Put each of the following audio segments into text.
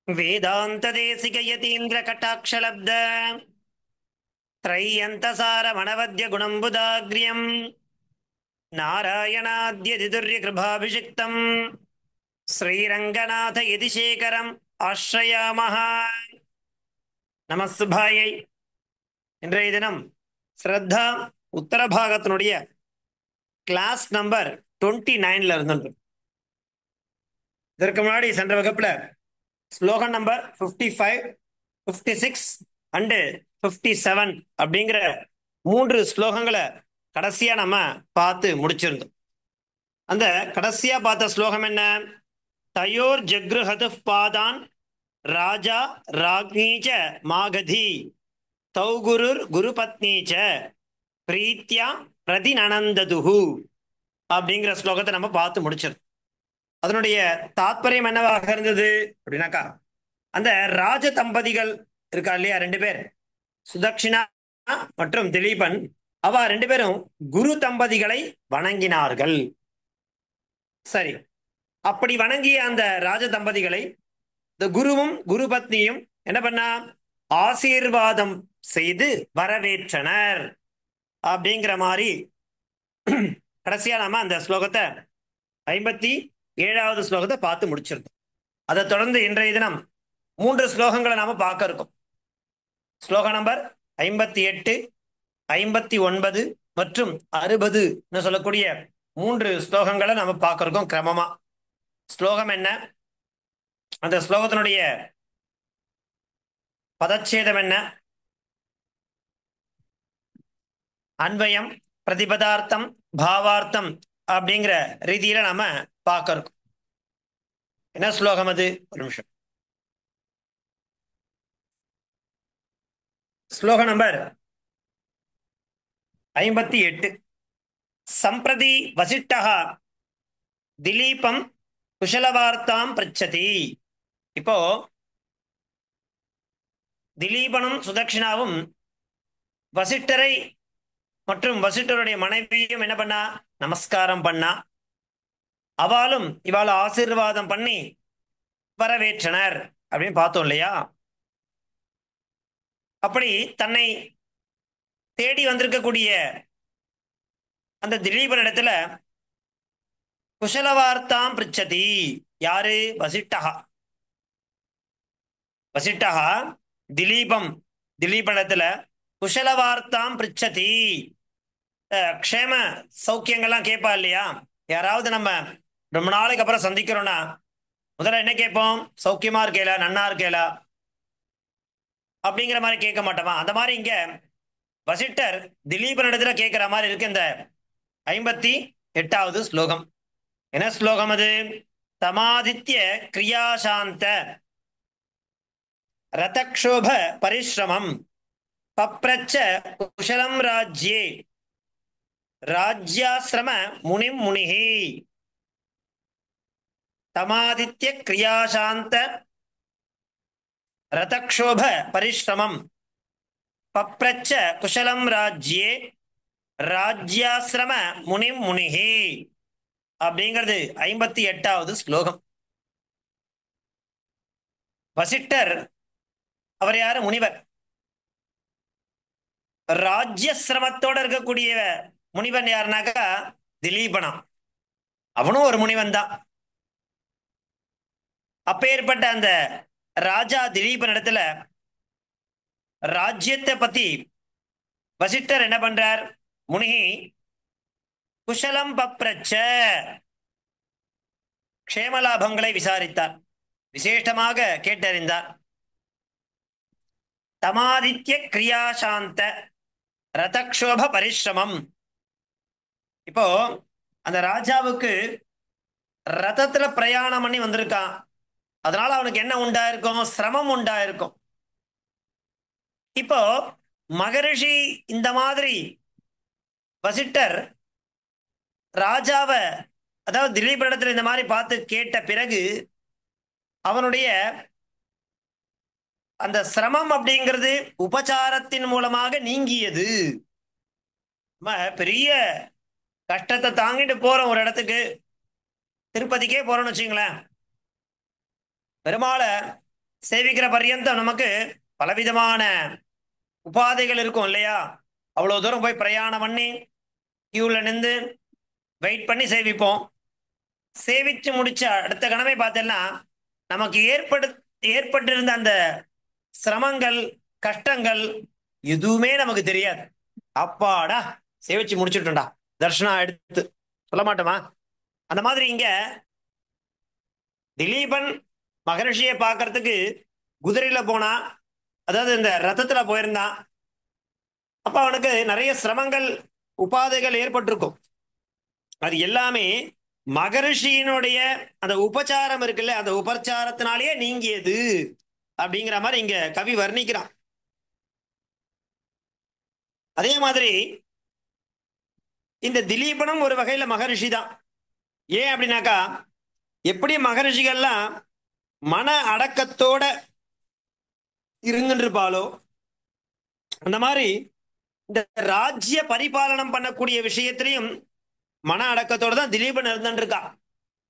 वेदान्तदेशिक यतीन्द्रकटाक्षलब्ध त्रय्यन्तसारमणवद्यगुणम्बुदाग्र्यम् नारायणाद्यदिदुर्यकृभाभिषिक्तम् श्रीरङ्गनाथ यतिशेखरम् आश्रयामः. நமஸ்பாயை. இன்றைய தினம் ஸ்ரத்தா உத்தரபாகத்தினுடைய class number 29 இருந்தது. இதற்கு முன்னாடி சென்ற வகுப்புல ஸ்லோகம் நம்பர் 55, 56 அண்டு 57 அப்படிங்கிற 3 ஸ்லோகங்களை கடைசியா நம்ம பார்த்து முடிச்சிருந்தோம். அந்த கடைசியா பார்த்த ஸ்லோகம் என்ன? தயோர் ஜக்ருஹது பாதான் ராஜா ராக்னீச்ச மாகதி தௌகுருர் குருபத்னீச்ச பிரீத்யா பிரதிநனந்ததுஹு அப்படிங்கிற ஸ்லோகத்தை நம்ம பார்த்து முடிச்சிருந்தோம். அதனுடைய தாத்பரியம் என்னவாக இருந்தது அப்படின்னாக்கா, அந்த ராஜ தம்பதிகள் இருக்கா இல்லையா, 2 பேர், சுதக்ஷிணா மற்றும் திலீபன், அவ 2 பேரும் குரு தம்பதிகளை வணங்கினார்கள். சரி, அப்படி வணங்கிய அந்த ராஜ தம்பதிகளை இந்த குருவும் குரு பத்னியும் என்ன பண்ணா, ஆசீர்வாதம் செய்து வரவேற்றனர் அப்படிங்கிற மாதிரி கடைசியா நாம அந்த ஸ்லோகத்தை 57வது ஸ்லோகத்தை பார்த்து முடிச்சிருந்தோம். அதை தொடர்ந்து இன்றைய தினம் 3 ஸ்லோகங்களை நாம பார்க்க இருக்கோம். ஸ்லோகம் நம்பர் 58, 59 மற்றும் 60 சொல்லக்கூடிய 3 ஸ்லோகங்களை நம்ம பார்க்க இருக்கோம் கிரமமா. ஸ்லோகம் என்ன, அந்த ஸ்லோகத்தினுடைய பதச்சேதம் என்ன, அன்வயம், பிரதிபதார்த்தம், பாவார்த்தம் அப்படிங்கிற ரீதியில நாம பார்க்க இருக்கோம். என்ன ஸ்லோகம் அது? ஒரு நிமிஷம். ஸ்லோகம் நம்பர் 58. சம்பிரதி வசிஷ்டः திலீபம் குஷலவார்த்தாம் பிரச்சதி. இப்போ திலீபனும் சுதக்ஷிணாவும் வசிஷ்டரை மற்றும் வசிஷ்டருடைய மனைவியும் என்ன பண்ணா, நமஸ்காரம் பண்ணா. அவளும் இவாள ஆசீர்வாதம் பண்ணி வரவேற்றனர் அப்படின்னு பார்த்தோம் இல்லையா? அப்படி தன்னை தேடி வந்திருக்கக்கூடிய அந்த திலீபனிடத்துல குஷலவார்த்தாம் பிரிச்சதி. யாரு? வசிஷ்டஹா. வசிஷ்டஹா திலீபனிடத்துல குஷலவார்த்தாம் பிரிச்சதி. க்ஷேம சௌக்கியங்கள்லாம் கேட்பா இல்லையா? யாராவது நம்ம ரொம்ப நாளைக்கு அப்புறம் சந்திக்கிறோம்னா முதல்ல என்ன கேட்போம்? சௌக்கியமா இருக்கேலா, நன்னா இருக்கேலா அப்படிங்கிற மாதிரி கேட்க மாட்டோமா? அந்த மாதிரி இங்க வசிஷ்டர் திலீபனிடத்துல கேட்கிற மாதிரி இருக்கு இந்த 58வது ஸ்லோகம். என்ன ஸ்லோகம் அது? தமாதித்ய கிரியாசாந்த ரதக்ஷோப பரிஸ்ரமம் பப்ரச்ச குஷலம் ராஜ்யே ராஜ்யாசிரம முனிம் முனிஹி. தமாதித்ய கிரியாசாந்த ரதக்ஷோப பரிஸ்ரமம் பப்ரச்ச குஷலம் ராஜ்யே ராஜ்யாசிரம முனிம் முனிஹி அப்படிங்கிறது 58வது ஸ்லோகம். வசிஷ்டர் அவர் யாரு? முனிவர். ராஜ்யசிரமத்தோட இருக்கக்கூடிய முனிவன் யாருனாக்கா திலீபனா. அவனும் ஒரு முனிவன் தான். அப்பேற்பட்ட அந்த ராஜா திலீபன் இடத்துல ராஜ்யத்தை பத்தி வசிஷ்டர் என்ன பண்றார்? முனிகி குஷலம் பப்ரச்ச, க்ஷேமலாபங்களை விசாரித்தார், விசேஷமாக கேட்டறிந்தார். தமாதித்ய கிரியாசாந்த ரதக்ஷோப பரிஸ்ரமம். இப்போ அந்த ராஜாவுக்கு ரதத்துல பிரயாணம் பண்ணி வந்திருக்கான். அதனால அவனுக்கு என்ன உண்டாயிருக்கும்? சிரமம் உண்டாயிருக்கும். இப்போ மகரிஷி இந்த மாதிரி வசிஷ்டர் ராஜாவை, அதாவது திலீபனிடத்துல இந்த மாதிரி பார்த்து கேட்ட பிறகு அவனுடைய அந்த சிரமம் அப்படிங்கிறது உபச்சாரத்தின் மூலமாக நீங்கியது. பெரிய கஷ்டத்தை தாங்கிட்டு போறோம் ஒரு இடத்துக்கு, திருப்பதிக்கே போறோம்னு வச்சுங்களேன், பெருமாளை சேவிக்கிற பர்யந்தம் நமக்கு பலவிதமான உபாதைகள் இருக்கும் இல்லையா? அவ்வளவு தூரம் போய் பிரயாணம் பண்ணி கியூல நின்று வெயிட் பண்ணி சேவிப்போம். சேவிச்சு முடிச்ச அடுத்த கணமே பார்த்தேன்னா நமக்கு ஏற்பட்டிருந்த அந்த சிரமங்கள், கஷ்டங்கள் எதுவுமே நமக்கு தெரியாது. அப்பாடா, சேவிச்சு முடிச்சுட்டோம்டா, தர்ஷனம் எடுத்து சொல்ல மாட்டோமா? அந்த மாதிரி இங்க திலீபன் மகரிஷியை பார்க்கறதுக்கு குதிரையில போனா, அதாவது இந்த ரதத்துல போயிருந்தான். அப்ப அவனுக்கு நிறைய சிரமங்கள், உபாதைகள் ஏற்பட்டிருக்கும். அது எல்லாமே மகரிஷியினுடைய அந்த உபச்சாரம் இருக்குல்ல, அந்த உபச்சாரத்தினாலேயே நீங்கியது அப்படிங்கிற மாதிரி இங்க கவி வர்ணிக்கிறான். அதே மாதிரி இந்த திலீபனும் ஒரு வகையில மகரிஷி தான். ஏன் அப்படின்னாக்கா, எப்படி மகரிஷிகள்லாம் மன அடக்கத்தோட இருந்துருப்பாளோ அந்த மாதிரி இந்த ராஜ்ய பரிபாலனம் பண்ணக்கூடிய விஷயத்திலையும் மன அடக்கத்தோட தான் திலீபன் இருந்துருக்கா.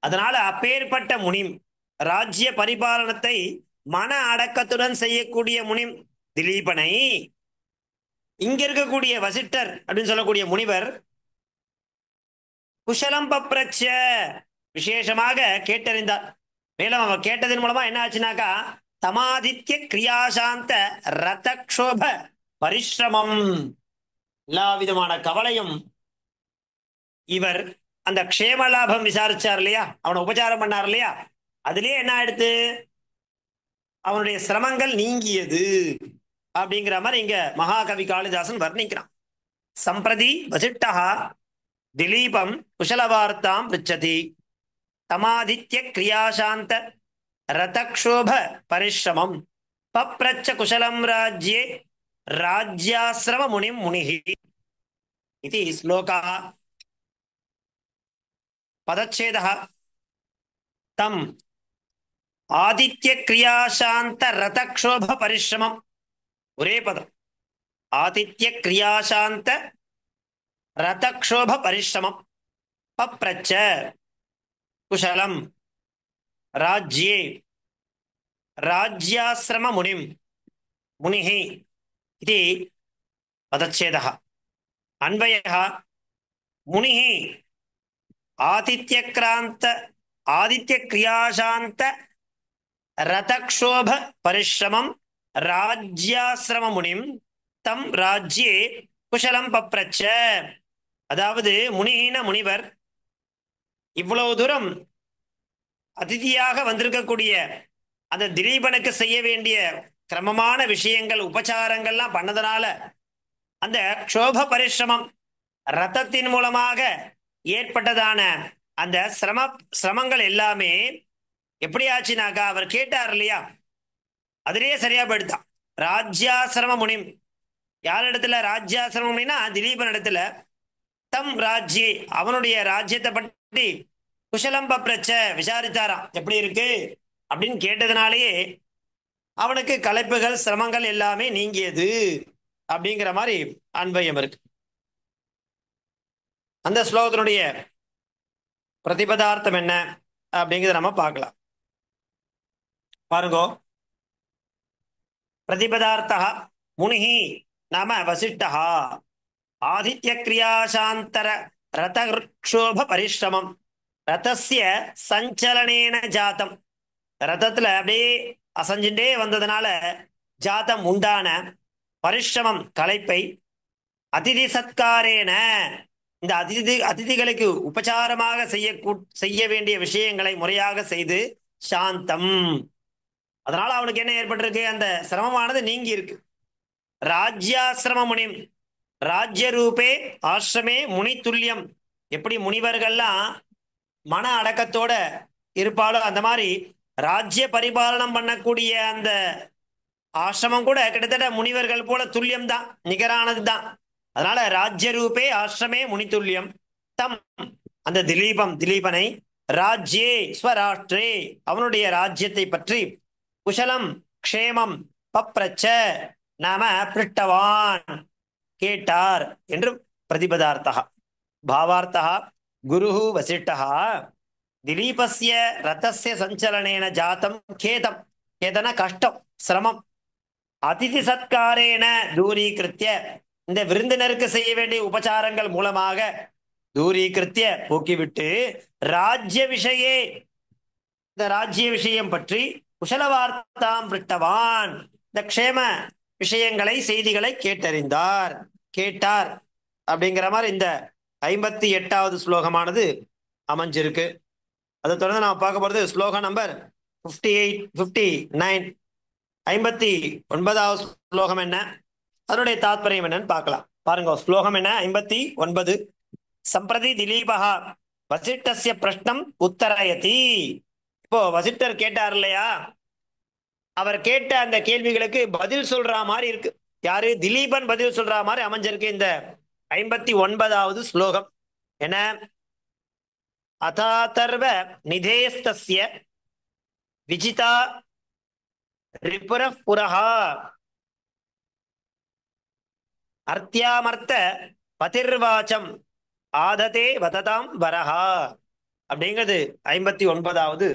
அதனால அப்பேற்பட்ட முனிம், ராஜ்ய பரிபாலனத்தை மன அடக்கத்துடன் செய்யக்கூடிய முனிம் திலீபனை இங்க இருக்கக்கூடிய வசிட்டர் அப்படின்னு சொல்லக்கூடிய முனிவர் குஷலம் பப்ரச்ச விசேஷமாக கேட்டறிந்தார். மேலும் அவன் கேட்டதன் மூலமா என்ன ஆச்சுனாக்கா, தமாதித்ய கிரியாசாந்த ரதக்ஷோப பரிசிரமம், எல்லா விதமான கவலையும் இவர் அந்த க்ஷேம லாபம் விசாரிச்சார் இல்லையா, அவனை உபச்சாரம் பண்ணார் இல்லையா, அதுலயே என்ன ஆயிடுத்து, அவனுடைய சிரமங்கள் நீங்கியது அப்படிங்கிற மாதிரி இங்க மகாகவி காளிதாசன் வர்ணிக்கிறான். சம்பிரதி வசிட்டா திலீபம் குஷலவார்த்தாம் பிருச்சதி தமாதித்ய கிரியாசாந்த ரதக்ஷோப பரிசிரமம் பப்ரச்ச குஷலம் ராஜ்யே ராஜ்யாசிரம முனிம் முனிஹி இது ஸ்லோகா. பதச்சேதः தம் ஆதித்ய கிரியாசாந்த ரதக்ஷோப பரிசிரமம், ஒரே பதம், ஆதித்ய கிரியாசாந்த ரதக்ஷோப பரிசிரமம் பப்ரச்ச குஷலம் ராஜ்யே ராஜ்யாசிரம முனிம் முனிஹி இது பதச்சேதः. அன்வயः முனிஹி ஆதித்யக்ராந்த ஆதித்ய கிரியாசாந்த ரதக்ஷோப பரிசிரமம் ராஜ்யாசிரம முனிம் தம் ராஜ்யே குஷலம் பப்ரச்ச. அதாவது முனிஹின முனிவர் இவ்வளவு தூரம் அதிதியாக வந்திருக்கக்கூடிய அந்த திலீபனுக்கு செய்ய வேண்டிய கிரமமான விஷயங்கள், உபச்சாரங்கள்லாம் பண்ணதுனால அந்த க்ஷோப பரிசிரமம், ரத்தத்தின் மூலமாக ஏற்பட்டதான அந்த சிரமங்கள் எல்லாமே எப்படி ஆச்சுனாக்கா, அவர் கேட்டார் இல்லையா, அதிலேயே சரியா போயிடுதான். ராஜ்யாசிரம முனிம், யார் இடத்துல ராஜ்யாசிரம முனினா திலீபன் இடத்துல, தம் ராஜ்யே அவனுடைய ராஜ்யத்தை பற்றி குஷலம் பப்ரச்ச விசாரித்தாராம், எப்படி இருக்கு அப்படின்னு கேட்டதுனாலேயே அவனுக்கு களைப்புகள், சிரமங்கள் எல்லாமே நீங்கியது அப்படிங்கிற மாதிரி அன்பயம் இருக்கு. அந்த ஸ்லோகத்தினுடைய பிரதிபதார்த்தம் என்ன அப்படிங்கிறத நம்ம பார்க்கலாம். பாருங்கோ, பிரதிபதார்த்தா முனிஹி நாம வசிஷ்டா ஆதித்ய கிரியாசாந்தர ரதக்ஷோப பரிசிரமம் ரதஸ்ய சஞ்சலனேன ஜாத்தம், ரதத்துல அப்படியே அசைஞ்சுட்டே வந்ததுனால ஜாத்தம் உண்டான பரிசிரமம் களைப்பை அதிதி சத்காரேன இந்த அதிதிகளுக்கு உபச்சாரமாக செய்ய வேண்டிய விஷயங்களை முறையாக செய்து சாந்தம், அதனால அவனுக்கு என்ன ஏற்பட்டிருக்கு, அந்த சிரமமானது நீங்கி இருக்கு. ராஜ்யாசிரம முனிம், ராஜ்ய ரூபே ஆசிரமே முனி துல்லியம், எப்படி முனிவர்கள்லாம் மன அடக்கத்தோட இருப்பாளோ அந்த மாதிரி ராஜ்ய பரிபாலனம் பண்ணக்கூடிய அந்த ஆசிரமம் கூட கிட்டத்தட்ட முனிவர்கள் போல துல்லியம் தான், நிகரானது தான். அதனால ராஜ்ய ரூபே ஆசிரமே முனி துல்லியம் தம், அந்த திலீபனை ராஜ்யே ஸ்வராஷ்டிரே அவனுடைய ராஜ்யத்தை பற்றி குஷலம் க்ஷேமம் பப்ரச்ச நாம பிருட்டவான் கேட்டார் என்று பிரதிபதார்த்தா. பாவார்த்தா குரு வசிஷ்டா திலீபஸ்ய ரதஸ்ய சஞ்சலனேன ஜாத்தம் கேதம் எதனா கஷ்டம், சிரமம். அதிதி சத்காரேன தூரீகிருத்திய, இந்த விருந்தினருக்கு செய்ய வேண்டிய உபச்சாரங்கள் மூலமாக தூரீகிருத்திய போக்கிவிட்டு, ராஜ்ய விஷயே, இந்த ராஜ்ய விஷயம் பற்றி குஷல வார்த்தாம் விட்டவான், இந்த க்ஷேம விஷயங்களை செய்திகளை கேட்டறிந்தார், கேட்டார். அப்படிங்கிற மாதிரி இந்த 58வது ஸ்லோகமானது அமைஞ்சிருக்கு. அதை தொடர்ந்து நாம் பார்க்க போறது ஸ்லோகம் நம்பர் 59. 59வது ஸ்லோகம் என்ன, அதனுடைய தாத்பரியம் என்னன்னு பார்க்கலாம். பாருங்க, ஸ்லோகம் என்ன, 59. சம்பிரதி திலீபகா வசிஷ்டஸ்ய பிரஷ்னம் உத்தரயதி. இப்போ வசிஷ்டர் கேட்டார் இல்லையா, அவர் கேட்ட அந்த கேள்விகளுக்கு பதில் சொல்ற மாதிரி இருக்கு. யாரு, திலீபன் பதில் சொல்ற மாதிரி அமைஞ்சிருக்கு இந்த 59வது ஸ்லோகம். என்ன, அதாதர்வ நிதேஸ்தஸ்ய விஜிதா ரிபுரः புரஹா அர்த்தியாமர்த்த பதிர்வாச்சம் ஆததே வததாம் வரஹா. அப்படிங்கிறது 59வது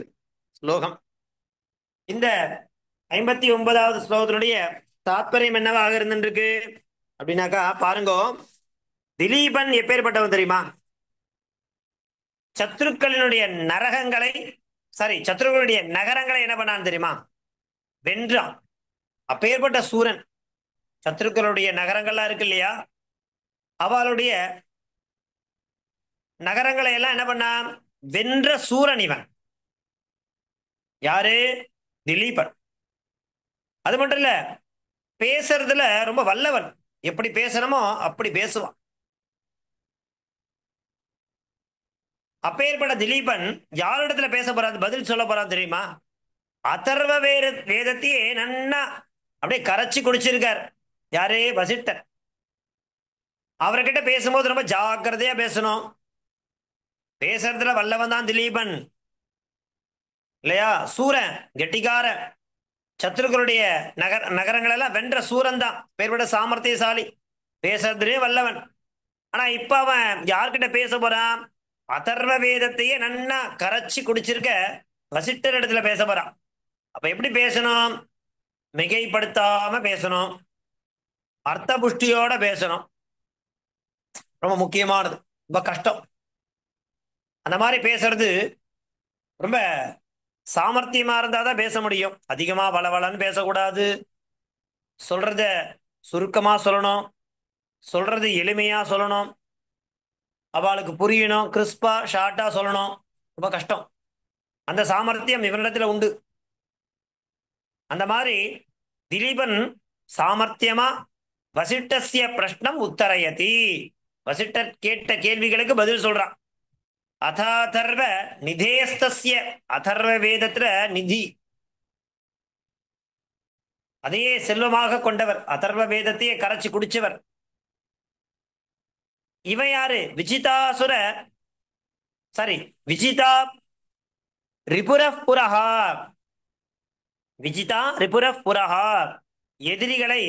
ஸ்லோகம். இந்த 59வது ஸ்லோகத்தினுடைய தாத்பரியம் என்னவாக இருந்துருக்கு அப்படின்னாக்கா, பாருங்க, திலீபன் எப்பேற்பட்டவன் தெரியுமா? சத்ருக்களினுடைய நரகங்களை, சத்ருக்களுடைய நகரங்களை என்ன பண்ணான் தெரியுமா? வென்றான். அப்பேற்பட்ட சூரன். சத்ருக்களுடைய நகரங்கள்லாம் இருக்கு இல்லையா, அவளுடைய நகரங்களை எல்லாம் என்ன பண்ணான், வென்ற சூரன் இவன். யாரு, திலீபன். அது மட்டும் இல்ல, பேசுறதுல ரொம்ப வல்லவன். எப்படி பேசணுமோ அப்படி பேசுவான். அப்பேற்பட்ட திலீபன் யாரிடத்துல பேச போறான், பதில் சொல்ல போறான் தெரியுமா? அதர்வ வேதத்தையே நன்னா அப்படியே கரைச்சி குடிச்சிருக்கார். யாரு, வசிஷ்டர். அவர்கிட்ட பேசும்போது ரொம்ப ஜாக்கிரதையா பேசணும். பேசுறதுல வல்லவன் தான் திலீபன் இல்லையா, சூரன், கெட்டிக்கார. சத்ருக்களுடைய நகரங்கள் எல்லாம் வென்ற சூரன் தான், பேர்பட சாமர்த்தியசாலி, பேசுறதுலே வல்லவன். ஆனா இப்ப அவன் யார்கிட்ட பேச போறான், அதர்வ வேதத்தையே நன்னா கரைச்சி குடிச்சிருக்க வசிஷ்டர் இடத்துல பேச போறான். அப்ப எப்படி பேசணும், மிகைப்படுத்தாம பேசணும், அர்த்த புஷ்டியோட பேசணும். ரொம்ப முக்கியமானது, ரொம்ப கஷ்டம். அந்த மாதிரி பேசுறது ரொம்ப சாமர்த்தியமா இருந்தாதான் பேச முடியும். அதிகமா வளவளன்னு பேசக்கூடாது. சொல்றத சுருக்கமா சொல்லணும், சொல்றது எளிமையா சொல்லணும், அவளுக்கு புரியணும், கிறிஸ்பா ஷார்ட்டா சொல்லணும். ரொம்ப கஷ்டம். அந்த சாமர்த்தியம் இவனிடத்துல உண்டு. அந்த மாதிரி திலீபன் சாமர்த்தியமா வசிஷ்டஸ்ய பிரஷ்னம் உத்தரயதி, வசிஷ்டர் கேட்ட கேள்விகளுக்கு பதில் சொல்றான். அதர்வ நிதேஸ்தஸ்ய, அதர்வ வேதத்துல நிதி, அதையே செல்வமாக கொண்டவர், அதர்வ வேதத்தையே கரைச்சி குடிச்சவர். இவன் யாரு, விஜிதாசுர விஜிதா ரிபுரः புரஹா, விஜிதா ரிபுரः புரஹா, எதிரிகளை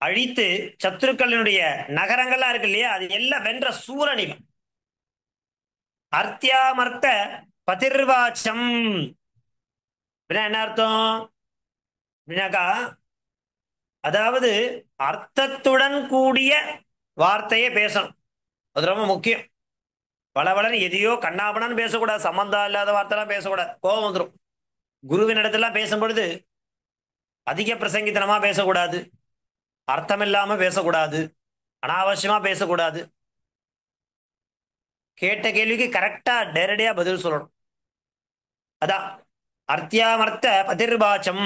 அழித்து சத்துருக்களினுடைய நகரங்கள்லாம் இருக்கு இல்லையா, அது எல்லாம் வென்ற சூரன் இவன். அர்த்தியாமர்த்த பதிர்வாச்சம் என்ன அர்த்தம் அப்படின்னாக்கா, அதாவது அர்த்தத்துடன் கூடிய வார்த்தையை பேசணும். அது ரொம்ப முக்கியம். வளவளன்னு எதையோ கண்ணாபணன்னு பேசக்கூடாது, சம்பந்தம் இல்லாத வார்த்தைலாம் பேசக்கூடாது, கோபம் வந்துடும். குருவின் இடத்துலாம் பேசும்பொழுது அதிக பிரசங்கித்தனமா பேசக்கூடாது, அர்த்தம் இல்லாம பேசக்கூடாது, அனாவசியமா பேசக்கூடாது. கேட்ட கேள்விக்கு கரெக்டா நேரடியா பதில் சொல்லணும். அதான் அர்த்தியாமர்த்த பதிர்பாச்சம்,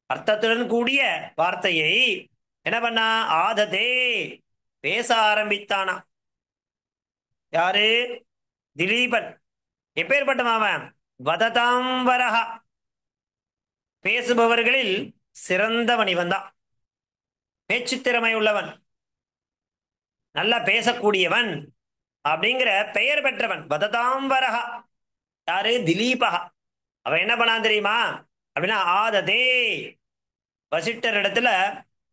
அர்த்தத்துடன் கூடிய வார்த்தையை என்ன பண்ணா, ஆததே பேச ஆரம்பித்தானா. யாரு, திலீபன். எப்பேற்பட்டவன் அவன், வததாம்பரஹா, பேசுபவர்களில் சிறந்தவன் இவன் தான். பேச்சு திறமை உள்ளவன், நல்லா பேசக்கூடியவன் அப்படிங்கிற பெயர் பெற்றவன். வததாம்பரஹா, யாரு, திலீபகா. அவன் என்ன பண்ணான் தெரியுமா அப்படின்னா, ஆததே வசிஷ்டர் இடத்துல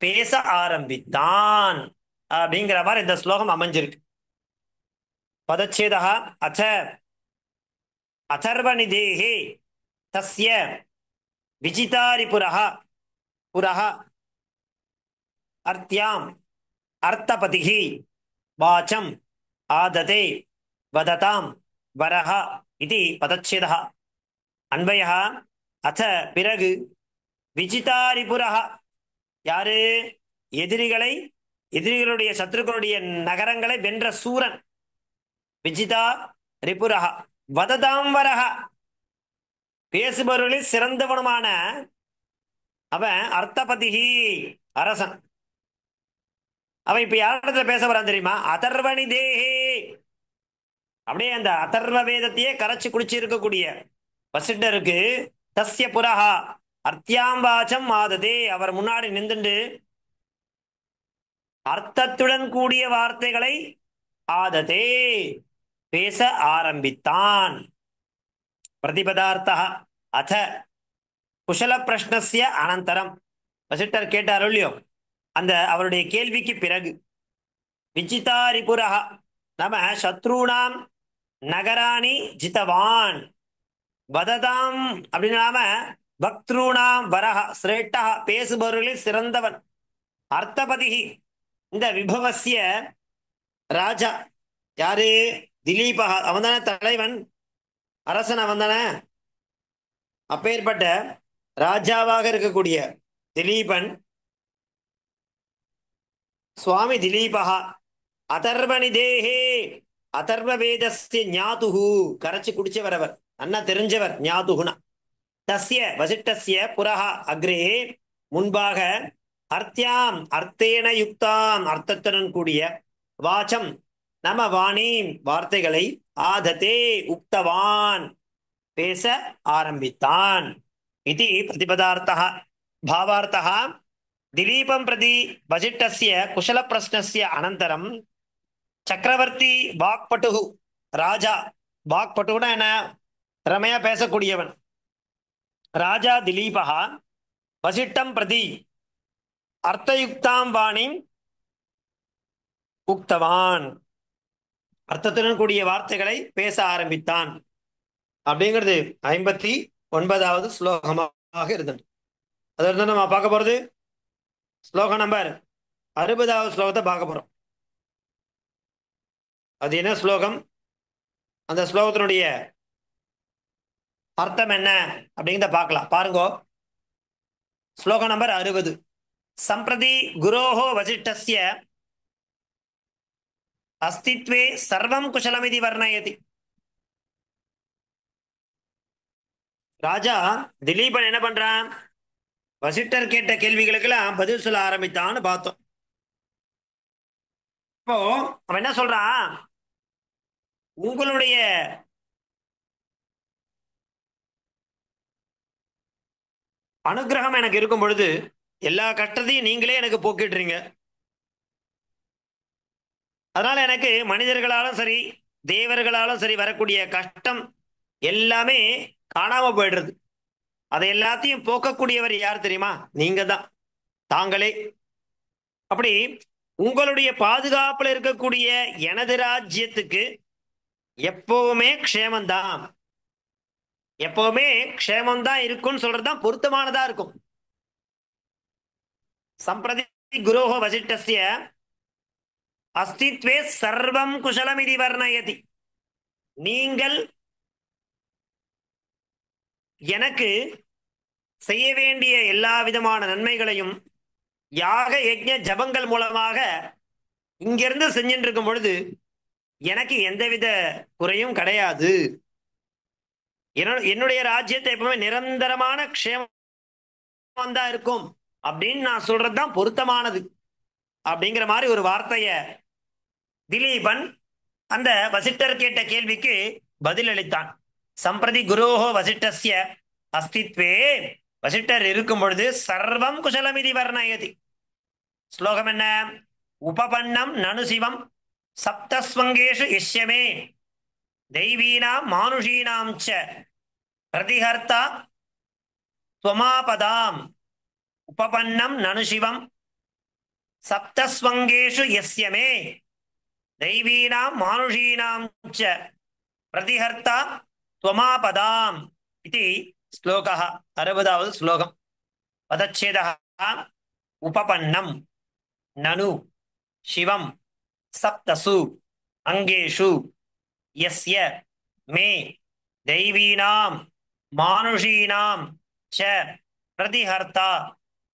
பேச ஆரம்பித்தான் அப்படிங்கிற மாதிரி இந்த ஸ்லோகம் அமைஞ்சிருக்கு. பதச்சேதா அச்ச அதர்வநிதேஹே தஸ்ய विजितारिपुरः पुरः अर्त्याम् अर्थपतिः वाचम् आदते वदतां वरः इति पदच्छेदः अन्वयः अथ பிறகு விஜிதாரிபுரः யாரு எதிரிகளுடைய சத்துருக்களுடைய நகரங்களை வென்ற சூரன் விஜிதா ரிபுரஹ வததாம் வரஹ பேசுபவர்களில் சிறந்தவனுமான அவன் அர்த்தபதிஹி அரசன். அவன் இப்ப யாரிடத்துல பேச வரான் தெரியுமா? அதர்வணி தேஹே, அப்படியே அந்த அதர்வ வேதத்தையே கரைச்சு குடிச்சு இருக்கக்கூடிய வசிட்டருக்கு தஸ்ய புரஹா அர்த்தியாம் வாச்சம் ஆததே, அவர் முன்னாடி நின்றுண்டு அர்த்தத்துடன் கூடிய வார்த்தைகளை ஆததே பேச ஆரம்பித்தான். பிரதிபதார்த்தः அத குஷல பிரஷ்னஸ்ய அனந்தரம், வசிட்டர் கேட்டார் இல்லையோ, அந்த அவருடைய கேள்விக்கு பிறகு விஜிதாரிபுரஹ நம சத்ருணாம் நகராணி ஜிதவான் வததாம் அப்படின்னு நாம பக்திருணாம் வரஹ சிரேஷ்டா பேசுபவர்களில் சிறந்தவன் அர்த்தபதிஹி இந்த விபவசிய ராஜா யாரு? திலீபா, அவன் தானே தலைவன், அரசன் அவன் தானே. அப்பேற்பட்ட ராஜாவாக இருக்கக்கூடிய திலீபன் சுவாமி திலீபா அதர்வணி தேஹே அதர்வ வேதஸ்ய ஞாதுஹு, கரைச்சு குடிச்சவர் அவர், அண்ணா தெரிஞ்சவர். ஞாதுகுனா தஸ்ய வசிட்டஸ்ய புரஹா அக்ரே முன்பாக அர்த்தியாம் அர்த்தேன யுக்தாம் அர்த்தத்துடன் கூடிய வாச்சம் நம வாணீம் வார்த்தைகளை ஆததே உக்தவான் பேச ஆரம்பித்தான். இது பிரதிபதார்த்தः பாவார்த்தः திலீபம் பிரதி வசிட்டஸ்ய குஷல பிரஷ்னஸ்ய அனந்தரம் சக்கரவர்த்தி வாக்பட்டுஹு ராஜா, வாக்பட்டுனா என்ன? திறமையா பேசக்கூடியவன். ராஜா திலீபா வசிட்டம் பிரதி அர்த்தயுக்தாம் வாணிம் உக்தவான், அர்த்தத்துடன் கூடிய வார்த்தைகளை பேச ஆரம்பித்தான். அப்படிங்கிறது 59வது ஸ்லோகமாக இருந்தது. அதில் நம்ம பார்க்க போறது ஸ்லோகம் நம்பர் 60வது ஸ்லோகத்தை பார்க்க போறோம். அது என்ன ஸ்லோகம், அந்த ஸ்லோகத்தினுடைய அர்த்தம் என்ன அப்படிங்கிறத பார்க்கலாம். பாருங்க, ஸ்லோகம் நம்பர் 60. சம்பிரதி குரோஹோ வசிஷ்டஸ்ய அஸ்தித்வே சர்வம் குஷலமிதி வர்ணயதி. ராஜா திலீபன் என்ன பண்றான்? வசிட்டர் கேட்ட கேள்விகளுக்கெல்லாம் பதில் சொல்ல ஆரம்பித்தான்னு பார்த்தோம். இப்போ அவன் என்ன சொல்றான்? உங்களுடைய அனுகிரகம் எனக்கு இருக்கும் பொழுது எல்லா கஷ்டத்தையும் நீங்களே எனக்கு போக்கிடுறீங்க. அதனால எனக்கு மனிதர்களாலும் சரி தேவர்களாலும் சரி வரக்கூடிய கஷ்டம் எல்லாமே காணாம போயிடுறது. அதை எல்லாத்தையும் போக்கக்கூடியவர் யார் தெரியுமா? நீங்க தான், தாங்களே. அப்படி உங்களுடைய பாதுகாப்புல இருக்கக்கூடிய எனது ராஜ்யத்துக்கு எப்பவுமே க்ஷேமந்தான், எப்பவுமே க்ஷேமம்தான் இருக்கும்னு சொல்றதுதான் பொருத்தமானதா இருக்கும். சம்பிரதி குரோஹோ வசிட்டஸ்ய அஸ்தித்வே சர்வம் குஷலமிதி வர்ணயதி. நீங்கள் எனக்கு செய்ய வேண்டிய எல்லா விதமான நன்மைகளையும் யாக யஜ்ஞ ஜபங்கள் மூலமாக இங்கிருந்து செஞ்சுட்டு இருக்கும் பொழுது எனக்கு எந்தவித குறையும் கிடையாது. என்னுடைய ராஜ்யத்தை எப்பவுமே நிரந்தரமான க்ஷேமம் தான் இருக்கும் அப்படின்னு நான் சொல்றதுதான் பொருத்தமானது. அப்படிங்கிற மாதிரி ஒரு வார்த்தைய திலீபன் அந்த வசிட்டர் கேட்ட கேள்விக்கு பதில் அளித்தான். சம்பிரதி குரோஹோ வசிட்டஸ்ய அஸ்தித்வே, வசிட்டர் இருக்கும் பொழுது சர்வம் குஷலமிதி வர்ணயதி. ஸ்லோகம் என்ன? உபபன்னம் நனு சிவம் சப்தஸ்வங்கேஷு இஷ்யமே தெய்வீனாம் மானுஷீனாம் ச பிரதிஹர்த்தா ஸ்வமாபதாம். உபபன்னம் நனு சிவம் சப்தஸ்வங்கேஷு யஸ்யமே தெய்வீனாம் மானுஷீனாம் ச பிரதிஹர்த்தா ஸ்வமாபதாம். இது श्लोकः 60வது श्लोकम् पदच्छेदः उपपन्नं ननु शिवं सप्तसु अंगेषु यस्य मे दैवीनां मानुषीणां च प्रतिहर्ता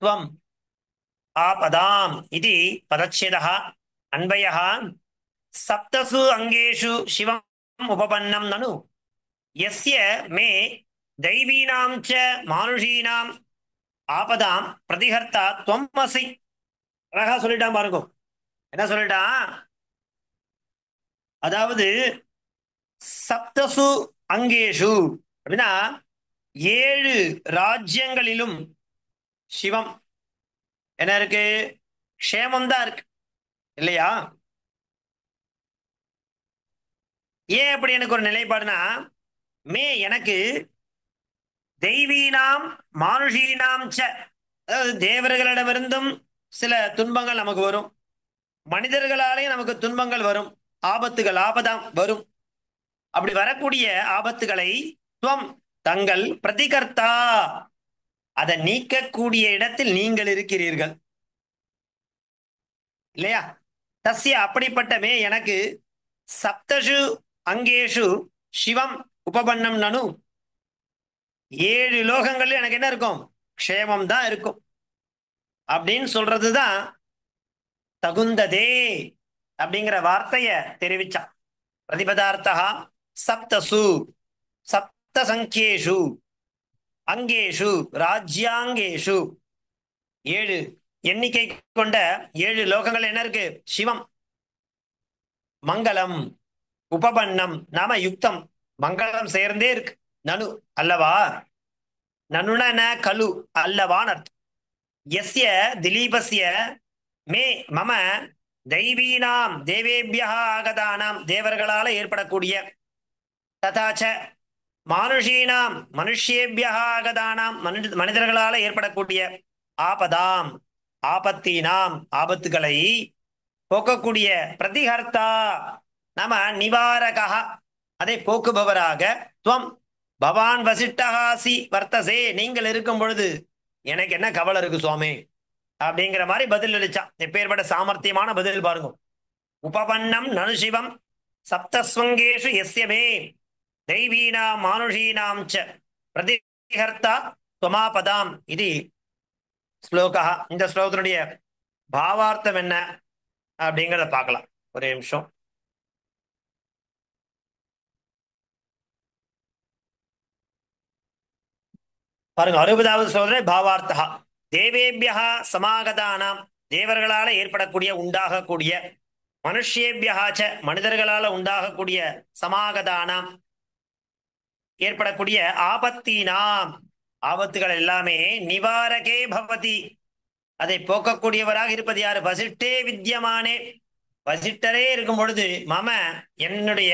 त्वम् आपदाम् इति पदच्छेदः अन्वयः सप्तसु अंगेषु शिवम् उपपन्नं ननु यस्य मे दैवीनां च मानुषीणां ஆபதாம் பிரதிகர்த்தா துவம் அசி. அழகா சொல்லிட்டான் பாருங்க. என்ன சொல்லிட்டான்? அதாவது சப்தசு அங்கேஷு அப்படின்னா 7 ராஜ்யங்களிலும் சிவம் என்ன இருக்கு? க்ஷேமம் தான் இருக்கு இல்லையா? ஏன் அப்படி எனக்கு ஒரு நிலைப்பாடுனா, மே எனக்கு தெய்வீனாம் மானுஷீனாம் ச, அதாவது தேவர்களிடமிருந்தும் சில துன்பங்கள் நமக்கு வரும், மனிதர்களாலேயும் நமக்கு துன்பங்கள் வரும், ஆபத்துகள் ஆபதாம் வரும். அப்படி வரக்கூடிய ஆபத்துகளை துவம் தங்கள் பிரதிகர்த்தா, அதை நீக்கக்கூடிய இடத்தில் நீங்கள் இருக்கிறீர்கள் இல்லையா? தஸ்ய அப்படிப்பட்ட மே எனக்கு சப்தசு அங்கேஷு சிவம் உபபன்னம் நனு, 7 லோகங்கள்ல எனக்கு என்ன இருக்கும்? க்ஷேமம் தான் இருக்கும் அப்படின்னு சொல்றதுதான் தகுந்ததே அப்படிங்கிற வார்த்தைய தெரிவிச்சான். பிரதிபதார்த்தா சப்தசு சப்த சங்கேஷு அங்கேஷு ராஜ்யாங்கேஷு, 7 எண்ணிக்கை கொண்ட 7 லோகங்கள் என்ன இருக்கு? சிவம். மங்களம் உபபன்னம் நாம யுக்தம், மங்களம் சேர்ந்தே இருக்கு. நனு அல்லவா? நனுன ந கலு அல்லவான் அர்த்தம். எஸ்ய திலீபஸ்ய மே மம தெய்வீனாம் தேவேபியா ஆகதானாம், தேவர்களால ஏற்படக்கூடிய, ததாச்ச மானுஷீனாம் மனுஷ்யேபியா ஆகதானாம், மனிதர்களால ஏற்படக்கூடிய, ஆபதாம் ஆபத்தீனாம் ஆபத்துகளை போக்கக்கூடிய, பிரதிஹர்த்தா நம நிவாரகா அதை போக்குபவராக, துவம் பவான் வசிட்டஹாசி வர்த்தசே, நீங்கள் இருக்கும் பொழுது எனக்கு என்ன கவலை இருக்கு சுவாமி அப்படிங்கிற மாதிரி பதில் அளிச்சான். எப்பேற்பட்ட சாமர்த்தியமான பதில் பாருங்க. உபபன்னம் நனுசிவம் சப்தஸ்வங்கேஷு எஸ்யமே தெய்வீனாம் மானுஷீனாம் ச பிரதிஹர்த்தா துவமாபதாம் இது ஸ்லோகா. இந்த ஸ்லோகத்தினுடைய பாவார்த்தம் என்ன அப்படிங்கிறத பார்க்கலாம். ஒரே நிமிஷம். பாருங்க, 60வது ஸ்லோகத்திலே பாவார்த்தா தேவேபியா சமாகதானாம், தேவர்களால ஏற்படக்கூடிய உண்டாகக்கூடிய, மனுஷ்யேபியாச்ச மனிதர்களால உண்டாகக்கூடிய, சமாகதானாம் ஏற்படக்கூடிய, ஆபத்தீனாம் ஆபத்துகள் எல்லாமே, நிவாரகே பவதி அதை போக்கக்கூடியவராக இருப்பது யாரு? வசிட்டே வித்யமானே, வசிட்டரே இருக்கும் பொழுது, மம என்னுடைய,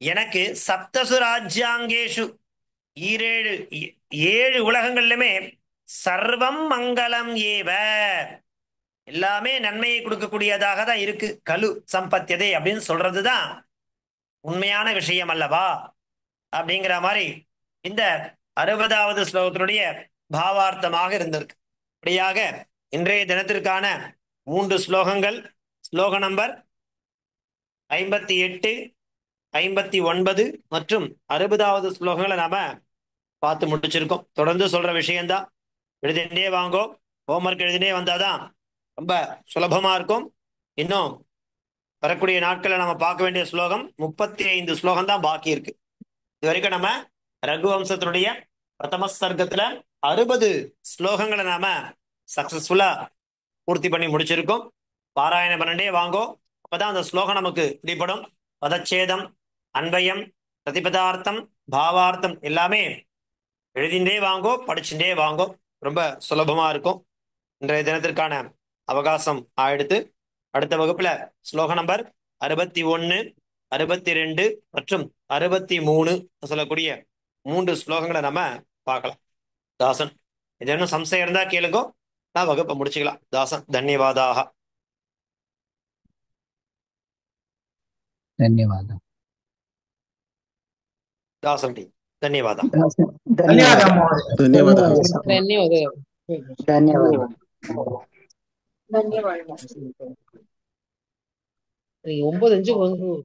எனக்கு சப்தசு ராஜ்யாங்கேஷு 7 உலகங்களிலுமே, சர்வம் மங்களம் ஏவ எல்லாமே நன்மையை கொடுக்கக்கூடியதாக தான் இருக்கு. கலு சம்பத்தியதே அப்படின்னு சொல்றதுதான் உண்மையான விஷயம் அல்லவா அப்படிங்கிற மாதிரி இந்த 60வது ஸ்லோகத்தினுடைய பாவார்த்தமாக இருந்திருக்கு. அப்படியாக இன்றைய தினத்திற்கான 3 ஸ்லோகங்கள், ஸ்லோக நம்பர் 58, 59 மற்றும் 60வது ஸ்லோகங்களை நாம பார்த்து முடிச்சிருக்கோம். தொடர்ந்து சொல்ற விஷயம்தான். எழுதிட்டே வாங்கோ, ஹோம்ஒர்க் எழுதினே வந்தாதான் ரொம்ப சுலபமா இருக்கும். இன்னும் வரக்கூடிய நாட்களை நம்ம பார்க்க வேண்டிய ஸ்லோகம் 35 ஸ்லோகம் தான் பாக்கி இருக்கு. இது வரைக்கும் நம்ம ரகுவம்சத்தினுடைய பிரதம சர்க்கத்துல 60 ஸ்லோகங்களை நாம சக்சஸ்ஃபுல்லா பூர்த்தி பண்ணி முடிச்சிருக்கோம். பாராயணம் பண்ணிட்டே வாங்கோ, அப்பதான் அந்த ஸ்லோகம் நமக்கு பிடிபடும். பதச்சேதம், அன்வயம், பிரதிபதார்த்தம், பாவார்த்தம் எல்லாமே எழுதிண்டே வாங்கோ, படிச்சுட்டே வாங்கோ, ரொம்ப சுலபமா இருக்கும். இன்றைய தினத்திற்கான அவகாசம் ஆயிடுத்து. அடுத்த வகுப்புல ஸ்லோக நம்பர் 61, 62 மற்றும் 63 சொல்லக்கூடிய 3 ஸ்லோகங்களை நம்ம பார்க்கலாம். தாசன், இது என்ன சம்சயம் இருந்தா கேளுங்கோ, நான் வகுப்பை முடிச்சுக்கலாம். தாசன், தன்யவாதாக. ధన్యవాదాలు. தாசன் டி. ಧನ್ಯವಾದ. ಧನ್ಯವಾದ ಮಹೋದಯ. ಧನ್ಯವಾದ. ಧನ್ಯವಾದ. ಧನ್ಯವಾದ. 9:05